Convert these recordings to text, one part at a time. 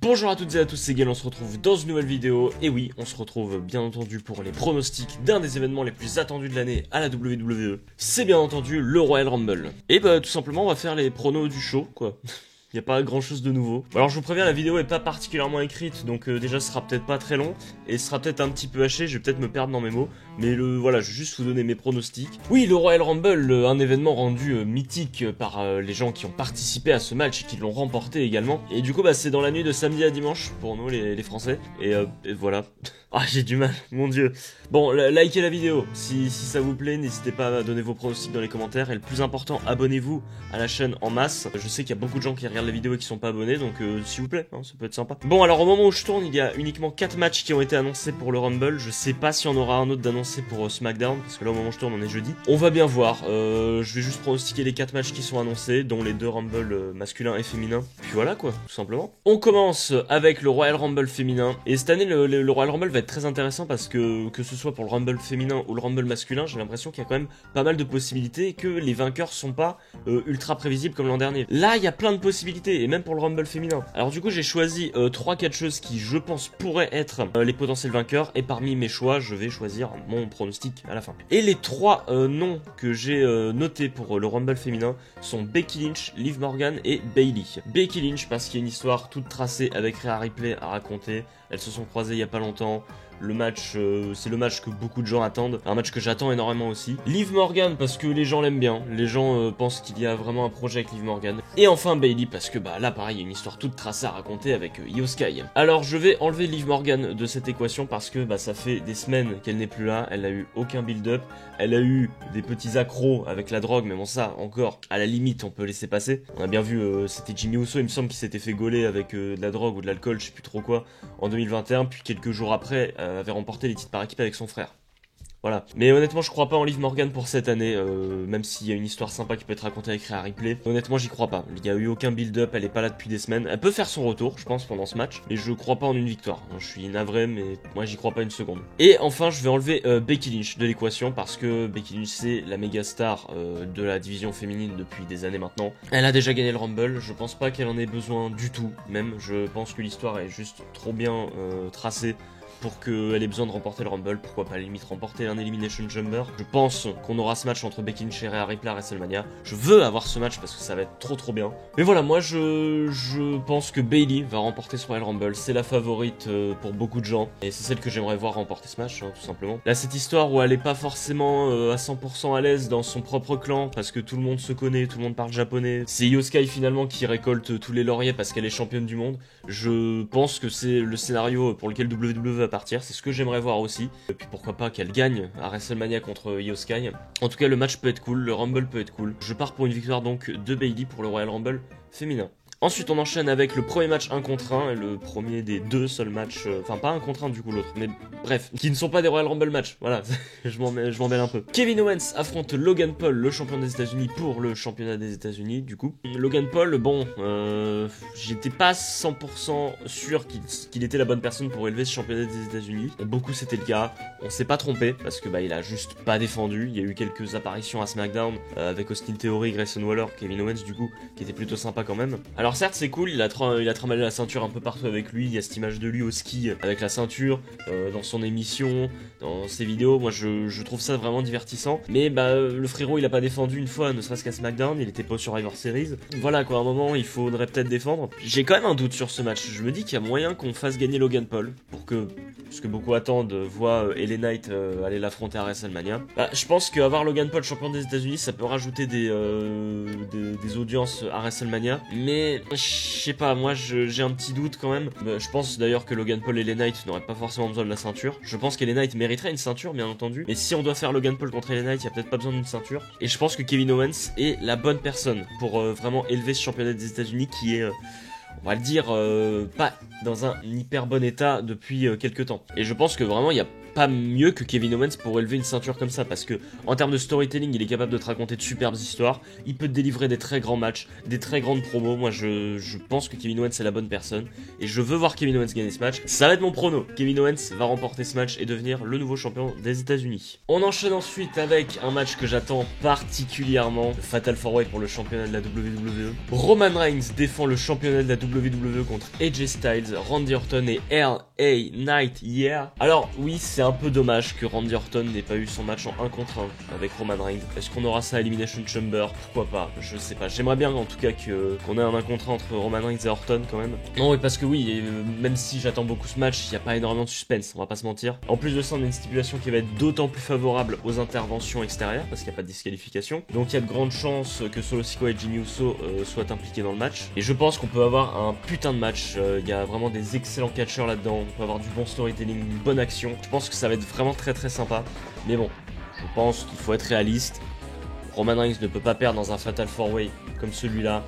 Bonjour à toutes et à tous, c'est Gaël, on se retrouve dans une nouvelle vidéo. Et oui, on se retrouve bien entendu pour les pronostics d'un des événements les plus attendus de l'année à la WWE. C'est bien entendu le Royal Rumble. Et bah tout simplement on va faire les pronos du show, quoi. Il n'y a pas grand chose de nouveau. Alors je vous préviens, la vidéo est pas particulièrement écrite, donc déjà ce sera peut-être pas très long, et ce sera peut-être un petit peu haché, je vais peut-être me perdre dans mes mots, mais voilà, je vais juste vous donner mes pronostics. Oui, le Royal Rumble, un événement rendu mythique par les gens qui ont participé à ce match et qui l'ont remporté également, et du coup bah c'est dans la nuit de samedi à dimanche, pour nous les Français, et voilà. Ah, j'ai du mal, mon dieu. Bon, likez la vidéo, si ça vous plaît, n'hésitez pas à donner vos pronostics dans les commentaires, et le plus important, abonnez-vous à la chaîne en masse. Je sais qu'il y a beaucoup de gens qui regardent la vidéo et qui sont pas abonnés, donc s'il vous plaît, hein, ça peut être sympa. Bon, alors au moment où je tourne, il y a uniquement 4 matchs qui ont été annoncés pour le Rumble. Je sais pas si on aura un autre d'annoncé pour SmackDown, parce que là au moment où je tourne, on est jeudi. On va bien voir, je vais juste pronostiquer les 4 matchs qui sont annoncés, dont les 2 Rumble masculins et féminins. Puis voilà quoi, tout simplement. On commence avec le Royal Rumble féminin, et cette année le Royal Rumble va être très intéressant parce que ce soit pour le Rumble féminin ou le Rumble masculin, j'ai l'impression qu'il y a quand même pas mal de possibilités et que les vainqueurs sont pas ultra prévisibles comme l'an dernier. Là, il y a plein de possibilités, et même pour le Rumble féminin. Alors du coup, j'ai choisi 3 catcheuses qui, je pense, pourraient être les potentiels vainqueurs, et parmi mes choix, je vais choisir mon pronostic à la fin. Et les 3 noms que j'ai notés pour le Rumble féminin sont Becky Lynch, Liv Morgan et Bayley. Becky Lynch parce qu'il y a une histoire toute tracée avec Rhea Ripley à raconter. Elles se sont croisées il y a pas longtemps. Le match, c'est le match que beaucoup de gens attendent, un match que j'attends énormément aussi. Liv Morgan parce que les gens l'aiment bien, les gens pensent qu'il y a vraiment un projet avec Liv Morgan. Et enfin Bayley parce que bah là pareil, il y a une histoire toute tracée à raconter avec Io Sky. Alors je vais enlever Liv Morgan de cette équation parce que bah ça fait des semaines qu'elle n'est plus là, elle a eu aucun build-up, elle a eu des petits accros avec la drogue, mais bon ça encore, à la limite on peut laisser passer. On a bien vu, c'était Jimmy Uso, il me semble qu'il s'était fait gauler avec de la drogue ou de l'alcool, je sais plus trop quoi, en 2021, puis quelques jours après avait remporté les titres par équipe avec son frère. Voilà. Mais honnêtement, je crois pas en Liv Morgan pour cette année, même s'il y a une histoire sympa qui peut être racontée avec Rhea Ripley. Honnêtement, j'y crois pas. Il y a eu aucun build-up, elle est pas là depuis des semaines. Elle peut faire son retour, je pense, pendant ce match, mais je crois pas en une victoire. Je suis navré, mais moi j'y crois pas une seconde. Et enfin, je vais enlever Becky Lynch de l'équation parce que Becky Lynch c'est la méga star de la division féminine depuis des années maintenant. Elle a déjà gagné le Rumble, je pense pas qu'elle en ait besoin du tout, même. Je pense que l'histoire est juste trop bien tracée pour qu'elle ait besoin de remporter le Rumble, pourquoi pas à la limite remporter un Elimination Chamber. Je pense qu'on aura ce match entre Becky Lynch et Rhea Ripley à WrestleMania. Je veux avoir ce match parce que ça va être trop bien. Mais voilà, moi je pense que Bayley va remporter ce Royal Rumble. C'est la favorite pour beaucoup de gens. Et c'est celle que j'aimerais voir remporter ce match, hein, tout simplement. Là, cette histoire où elle est pas forcément à 100% à l'aise dans son propre clan parce que tout le monde se connaît, tout le monde parle japonais. C'est Io Sky finalement qui récolte tous les lauriers parce qu'elle est championne du monde. Je pense que c'est le scénario pour lequel WWE va partir, c'est ce que j'aimerais voir aussi. Et puis pourquoi pas qu'elle gagne à WrestleMania contre Io Sky. En tout cas, le match peut être cool, le Rumble peut être cool. Je pars pour une victoire donc de Bayley pour le Royal Rumble féminin. Ensuite, on enchaîne avec le premier match 1 contre 1, et le premier des 2 seuls matchs, enfin pas 1 contre 1 du coup l'autre, mais bref, qui ne sont pas des Royal Rumble match, voilà, je m'en mêle un peu. Kevin Owens affronte Logan Paul, le champion des États-Unis, pour le championnat des États-Unis du coup. Logan Paul, bon, j'étais pas 100% sûr qu'il était la bonne personne pour élever ce championnat des États-Unis. Beaucoup c'était le cas, on s'est pas trompé, parce que bah il a juste pas défendu, il y a eu quelques apparitions à SmackDown, avec Austin Theory, Grayson Waller, Kevin Owens du coup, qui était plutôt sympa quand même. Alors certes c'est cool, il a trimballé la ceinture un peu partout avec lui, il y a cette image de lui au ski avec la ceinture, dans son émission, dans ses vidéos, moi je trouve ça vraiment divertissant. Mais bah le frérot il a pas défendu une fois, ne serait-ce qu'à SmackDown, il était pas au Survivor Series. Voilà quoi, à un moment il faudrait peut-être défendre. J'ai quand même un doute sur ce match, je me dis qu'il y a moyen qu'on fasse gagner Logan Paul, pour que, ce que beaucoup attendent, voit LA Knight aller l'affronter à WrestleMania. Bah, je pense qu'avoir Logan Paul champion des États-Unis ça peut rajouter des audiences à WrestleMania, mais je sais pas, moi j'ai un petit doute quand même. Je pense d'ailleurs que Logan Paul et LA Knight n'auraient pas forcément besoin de la ceinture. Je pense que LA Knight mériterait une ceinture bien entendu, mais si on doit faire Logan Paul contre LA Knight, il y a peut-être pas besoin d'une ceinture. Et je pense que Kevin Owens est la bonne personne pour vraiment élever ce championnat des États-Unis qui est on va le dire, pas dans un hyper bon état depuis quelques temps. Et je pense que vraiment il y a pas mieux que Kevin Owens pour élever une ceinture comme ça, parce que en termes de storytelling, il est capable de te raconter de superbes histoires, il peut te délivrer des très grands matchs, des très grandes promos. Moi je pense que Kevin Owens est la bonne personne, et je veux voir Kevin Owens gagner ce match. Ça va être mon prono, Kevin Owens va remporter ce match et devenir le nouveau champion des États-Unis. On enchaîne ensuite avec un match que j'attends particulièrement, le Fatal 4-Way pour le championnat de la WWE. Roman Reigns défend le championnat de la WWE contre AJ Styles, Randy Orton et LA Knight, yeah. Alors oui, c'est un peu dommage que Randy Orton n'ait pas eu son match en 1 contre 1 avec Roman Reigns. Est-ce qu'on aura ça à Elimination Chamber? Pourquoi pas, je sais pas. J'aimerais bien en tout cas qu'on ait un 1 contre 1 entre Roman Reigns et Orton quand même. Non, oui, parce que oui, même si j'attends beaucoup ce match, il n'y a pas énormément de suspense, on va pas se mentir. En plus de ça, on a une stipulation qui va être d'autant plus favorable aux interventions extérieures, parce qu'il n'y a pas de disqualification. Donc il y a de grandes chances que Solo Sikoa et Jimmy Uso soient impliqués dans le match. Et je pense qu'on peut avoir un putain de match. Il y a vraiment des excellents catcheurs là-dedans. On peut avoir du bon storytelling, une bonne action. Je pense que ça va être vraiment très très sympa. Mais bon, je pense qu'il faut être réaliste. Roman Reigns ne peut pas perdre dans un Fatal 4-Way comme celui-là.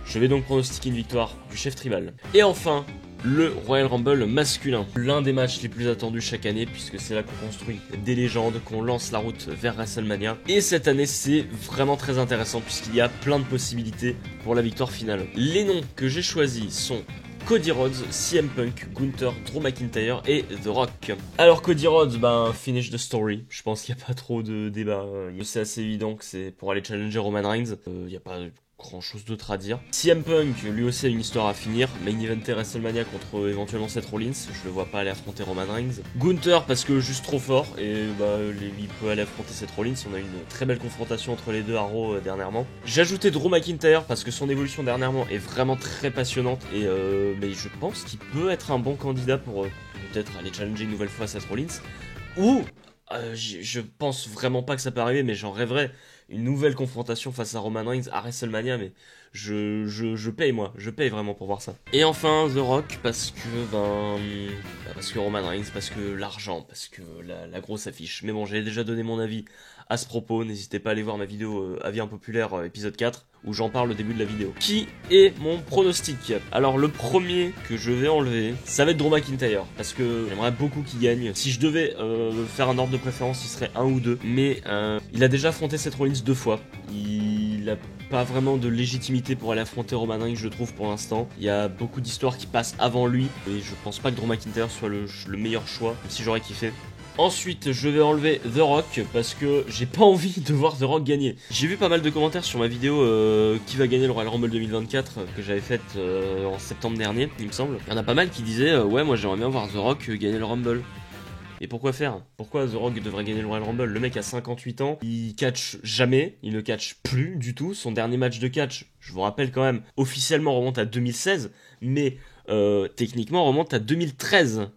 Je vais donc pronostiquer une victoire du chef tribal. Et enfin, le Royal Rumble masculin. L'un des matchs les plus attendus chaque année, puisque c'est là qu'on construit des légendes, qu'on lance la route vers WrestleMania. Et cette année, c'est vraiment très intéressant, puisqu'il y a plein de possibilités pour la victoire finale. Les noms que j'ai choisis sont Cody Rhodes, CM Punk, Gunther, Drew McIntyre et The Rock. Alors Cody Rhodes, finish the story. Je pense qu'il n'y a pas trop de débat. C'est assez évident que c'est pour aller challenger Roman Reigns. Il n'y a pas grand chose d'autre à dire. CM Punk, lui aussi a une histoire à finir. Main eventer WrestleMania contre éventuellement Seth Rollins. Je le vois pas aller affronter Roman Reigns. Gunther parce que juste trop fort et il peut aller affronter Seth Rollins. On a eu une très belle confrontation entre les deux à Raw dernièrement. J'ai ajouté Drew McIntyre parce que son évolution dernièrement est vraiment très passionnante et mais je pense qu'il peut être un bon candidat pour peut-être aller challenger une nouvelle fois Seth Rollins. Ou je pense vraiment pas que ça peut arriver, mais j'en rêverais. Une nouvelle confrontation face à Roman Reigns à WrestleMania, mais je paye moi, je paye vraiment pour voir ça. Et enfin The Rock parce que Roman Reigns, parce que l'argent, parce que la grosse affiche. Mais bon, j'avais déjà donné mon avis à ce propos, n'hésitez pas à aller voir ma vidéo avis impopulaire épisode 4 où j'en parle au début de la vidéo. Qui est mon pronostic? Alors le premier que je vais enlever, ça va être Drew McIntyre parce que j'aimerais beaucoup qu'il gagne. Si je devais faire un ordre de préférence, il serait 1 ou 2, mais il a déjà affronté Seth Rollins 2 fois. Il a pas vraiment de légitimité pour aller affronter Roman Reigns, je trouve, pour l'instant. Il y a beaucoup d'histoires qui passent avant lui et je pense pas que Drew McIntyre soit le meilleur choix, même si j'aurais kiffé. Ensuite, je vais enlever The Rock parce que j'ai pas envie de voir The Rock gagner. J'ai vu pas mal de commentaires sur ma vidéo qui va gagner le Royal Rumble 2024 que j'avais faite en septembre dernier, il me semble. Il y en a pas mal qui disaient ouais, moi j'aimerais bien voir The Rock gagner le Rumble. Et pourquoi faire? Pourquoi The Rock devrait gagner le Royal Rumble? Le mec a 58 ans, il catch jamais, il ne catch plus du tout. Son dernier match de catch, je vous rappelle quand même, officiellement remonte à 2016, mais techniquement remonte à 2013.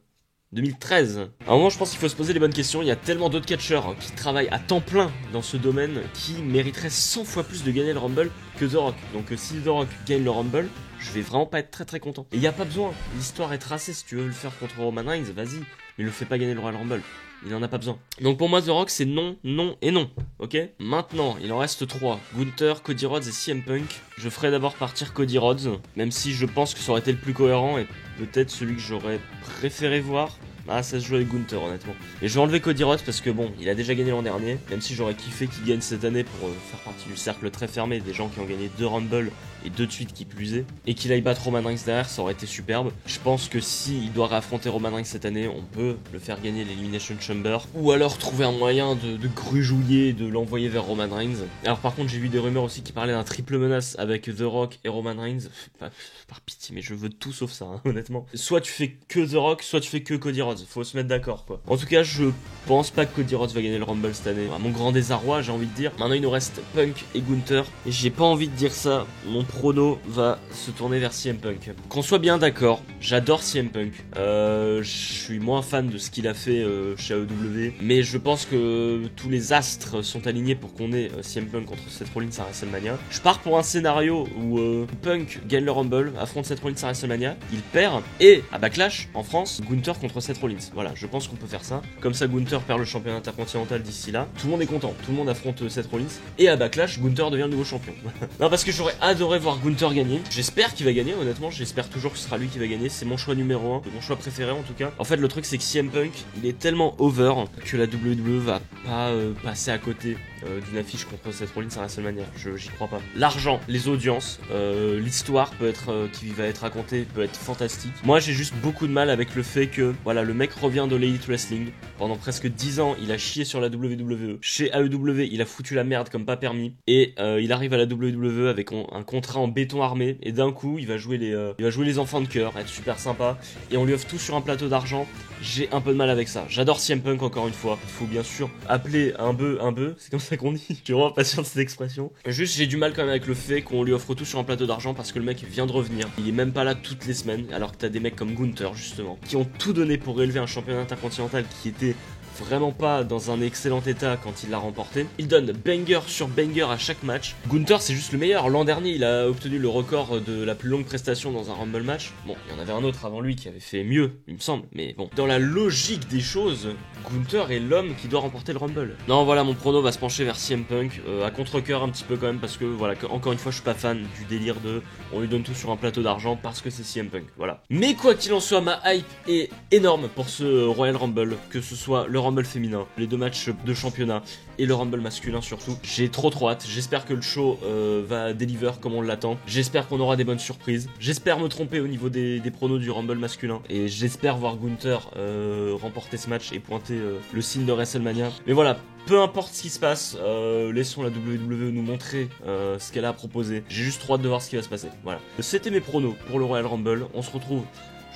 2013. À un moment, je pense qu'il faut se poser les bonnes questions. Il y a tellement d'autres catcheurs qui travaillent à temps plein dans ce domaine qui mériteraient 100 fois plus de gagner le Rumble que The Rock. Donc si The Rock gagne le Rumble, je vais vraiment pas être très très content. Et il n'y a pas besoin. L'histoire est tracée. Si tu veux le faire contre Roman Reigns, vas-y. Mais le fais pas gagner le Royal Rumble. Il n'en a pas besoin. Donc pour moi, The Rock, c'est non, non et non. Ok? Maintenant, il en reste 3. Gunther, Cody Rhodes et CM Punk. Je ferai d'abord partir Cody Rhodes, même si je pense que ça aurait été le plus cohérent et peut-être celui que j'aurais préféré voir. Ah, ça se joue avec Gunther, honnêtement. Et je vais enlever Cody Rhodes parce que bon, il a déjà gagné l'an dernier. Même si j'aurais kiffé qu'il gagne cette année pour faire partie du cercle très fermé des gens qui ont gagné 2 Rumble et 2 de suite qui plus est. Et qu'il aille battre Roman Reigns derrière, ça aurait été superbe. Je pense que s'il doit réaffronter Roman Reigns cette année, on peut le faire gagner l'Elimination Chamber. Ou alors trouver un moyen de grujouiller, de l'envoyer vers Roman Reigns. Alors par contre, j'ai vu des rumeurs aussi qui parlaient d'un triple menace avec The Rock et Roman Reigns. Par pitié, mais je veux tout sauf ça, hein, honnêtement. Soit tu fais que The Rock, soit tu fais que Cody Rhodes. Faut se mettre d'accord, quoi. En tout cas, je pense pas que Cody Rhodes va gagner le Rumble cette année. À mon grand désarroi, j'ai envie de dire. Maintenant, il nous reste Punk et Gunther. Et j'ai pas envie de dire ça. Mon prono va se tourner vers CM Punk. Qu'on soit bien d'accord, j'adore CM Punk. Je suis moins fan de ce qu'il a fait chez AEW. Mais je pense que tous les astres sont alignés pour qu'on ait CM Punk contre Seth Rollins à WrestleMania. Je pars pour un scénario où Punk gagne le Rumble, affronte Seth Rollins à WrestleMania, il perd. Et à Backlash, en France, Gunther contre Seth Rollins Rollins. Voilà, je pense qu'on peut faire ça. Comme ça, Gunther perd le championnat intercontinental d'ici là. Tout le monde est content, tout le monde affronte Seth Rollins. Et à Backlash, Gunther devient le nouveau champion. Non, parce que j'aurais adoré voir Gunther gagner. J'espère qu'il va gagner, honnêtement. J'espère toujours que ce sera lui qui va gagner. C'est mon choix numéro 1, mon choix préféré en tout cas. En fait, le truc, c'est que CM Punk, il est tellement over que la WWE va pas passer à côté d'une affiche contre Seth Rollins à WrestleMania. J'y crois pas. L'argent, les audiences, l'histoire qui va être racontée peut être fantastique. Moi, j'ai juste beaucoup de mal avec le fait que, voilà, le mec revient de l'Elite Wrestling. Pendant presque 10 ans, il a chié sur la WWE. Chez AEW, il a foutu la merde comme pas permis. Et il arrive à la WWE avec un contrat en béton armé. Et d'un coup, il va jouer les enfants de cœur, être super sympa. Et on lui offre tout sur un plateau d'argent. J'ai un peu de mal avec ça. J'adore CM Punk encore une fois. Il faut bien sûr appeler un bœuf. C'est comme ça qu'on dit. Je suis vraiment pas sûr de cette expression. Juste, j'ai du mal quand même avec le fait qu'on lui offre tout sur un plateau d'argent parce que le mec vient de revenir. Il est même pas là toutes les semaines. Alors que t'as des mecs comme Gunther justement qui ont tout donné pour élever un championnat intercontinental qui était vraiment pas dans un excellent état quand il l'a remporté. Il donne banger sur banger à chaque match. Gunther, c'est juste le meilleur. L'an dernier, il a obtenu le record de la plus longue prestation dans un Rumble match. Bon, il y en avait un autre avant lui qui avait fait mieux, il me semble, mais bon. Dans la logique des choses, Gunther est l'homme qui doit remporter le Rumble. Non, voilà, mon prono va se pencher vers CM Punk, à contre-cœur un petit peu quand même, parce que voilà, encore une fois, je suis pas fan du délire de on lui donne tout sur un plateau d'argent parce que c'est CM Punk, voilà. Mais quoi qu'il en soit, ma hype est énorme pour ce Royal Rumble, que ce soit le Rumble féminin, les 2 matchs de championnat et le Rumble masculin surtout. J'ai trop hâte, j'espère que le show va deliver comme on l'attend, j'espère qu'on aura des bonnes surprises, j'espère me tromper au niveau des pronos du Rumble masculin, et j'espère voir Gunther remporter ce match et pointer le signe de WrestleMania. Mais voilà, peu importe ce qui se passe, laissons la WWE nous montrer ce qu'elle a à proposer. J'ai juste trop hâte de voir ce qui va se passer. Voilà. C'était mes pronos pour le Royal Rumble. On se retrouve,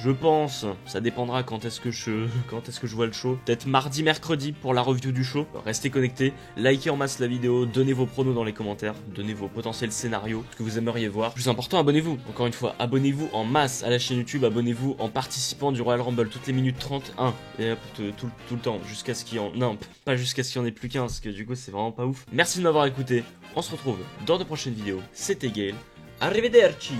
je pense, ça dépendra quand est-ce que je vois le show. Peut-être mardi, mercredi pour la review du show. Restez connectés, likez en masse la vidéo, donnez vos pronos dans les commentaires, donnez vos potentiels scénarios, ce que vous aimeriez voir. Plus important, abonnez-vous. Encore une fois, abonnez-vous en masse à la chaîne YouTube, abonnez-vous en participant du Royal Rumble toutes les minutes 31. Et hop, tout le temps, jusqu'à ce qu'il y en... Non, pas jusqu'à ce qu'il y en ait plus qu'un, parce que du coup c'est vraiment pas ouf. Merci de m'avoir écouté, on se retrouve dans de prochaines vidéos. C'était Gaël, arrivederci.